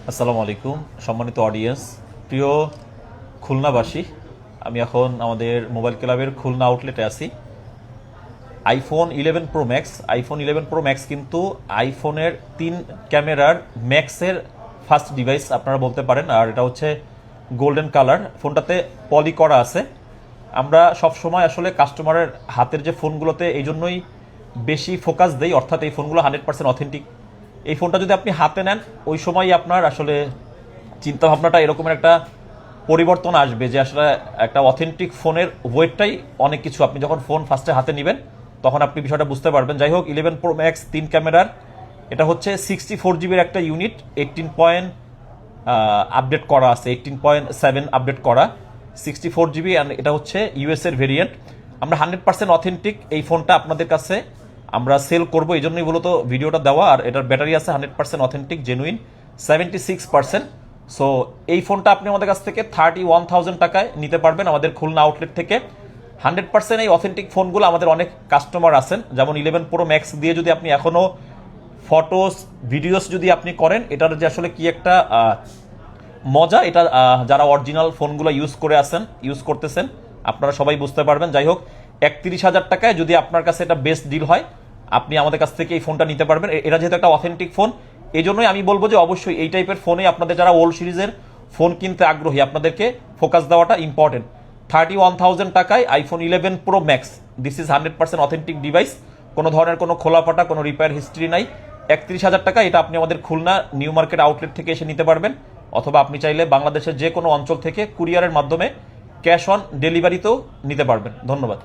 আসসালামু আলাইকুম সম্মানিত অডিয়েন্স, প্রিয় খুলনাবাসী। আমি এখন আমাদের মোবাইল ক্লাবের খুলনা আউটলেটে আছি। আইফোন 11 প্রো ম্যাক্স কিন্তু আইফোনের 3 ক্যামেরার ম্যাক্সের ফার্স্ট ডিভাইস আপনারা বলতে পারেন। আর এটা হচ্ছে গোল্ডেন কালার, ফোনটাতে পলি করা আছে। আমরা সব সময় আসলে কাস্টমারের হাতের যে ফোনগুলোতে এই জন্যই বেশি ফোকাস দেই, অর্থাৎ এই ফোনগুলো 100% অথেন্টিক। এই ফোনটা যদি আপনি হাতে নেন, ওই সময় আপনার আসলে চিন্তাভাবনাটা এরকমের একটা পরিবর্তন আসবে যে আসলে একটা অথেন্টিক ফোনের ওয়েটটাই অনেক কিছু। আপনি যখন ফোন ফার্স্টে হাতে নেবেন তখন আপনি বিষয়টা বুঝতে পারবেন। যাই হোক, 11 প্রো ম্যাক্স 3 ক্যামেরার, এটা হচ্ছে 64 জিবির একটা ইউনিট, 18 আপডেট করা আছে, 18.7 আপডেট করা, 64 জিবি। অ্যান্ড এটা হচ্ছে ইউএসের ভেরিয়েন্ট। আমরা 100% অথেন্টিক এই ফোনটা আপনাদের কাছে আমরা সেল করবো, এই জন্যই মূলত ভিডিওটা দেওয়া। আর এটার ব্যাটারি আছে 100% অথেন্টিক, জেনুইন 76%। সো এই ফোনটা আপনি আমাদের কাছ থেকে 31,000 টাকায় নিতে পারবেন আমাদের খুলনা আউটলেট থেকে। 100% এই অথেন্টিক ফোনগুলো আমাদের অনেক কাস্টমার আছেন, যেমন 11 প্রো ম্যাক্স দিয়ে যদি আপনি এখনও ফটোস ভিডিওস যদি আপনি করেন, এটার যে আসলে কি একটা মজা, এটা যারা অরিজিনাল ফোনগুলো ইউজ করতেছেন আপনারা সবাই বুঝতে পারবেন। যাই হোক, 31,000 টাকায় যদি আপনার কাছে এটা বেস্ট ডিল হয়, আপনি আমাদের কাছ থেকে এই ফোনটা নিতে পারবেন। এটা যেহেতু একটা অথেন্টিক ফোন, এই জন্যই আমি বলবো যে অবশ্যই এই টাইপের ফোনে আপনাদের যারা ওল্ড সিরিজের ফোন কিনতে আগ্রহী, আপনাদেরকে ফোকাস দেওয়াটা ইম্পর্টেন্ট। 31,000 টাকায় iPhone 11 pro max, this is 100% authentic device. কোনো ধরনের কোনো খোলাফাটা, কোনো রিপেয়ার হিস্ট্রি নাই। 31,000 টাকা এটা আপনি আমাদের খুলনা নিউ মার্কেট আউটলেট থেকে এসে নিতে পারবেন, অথবা আপনি চাইলে বাংলাদেশের যে কোনো অঞ্চল থেকে কুরিয়ারের মাধ্যমে ক্যাশ অন ডেলিভারিতেও নিতে পারবেন। ধন্যবাদ।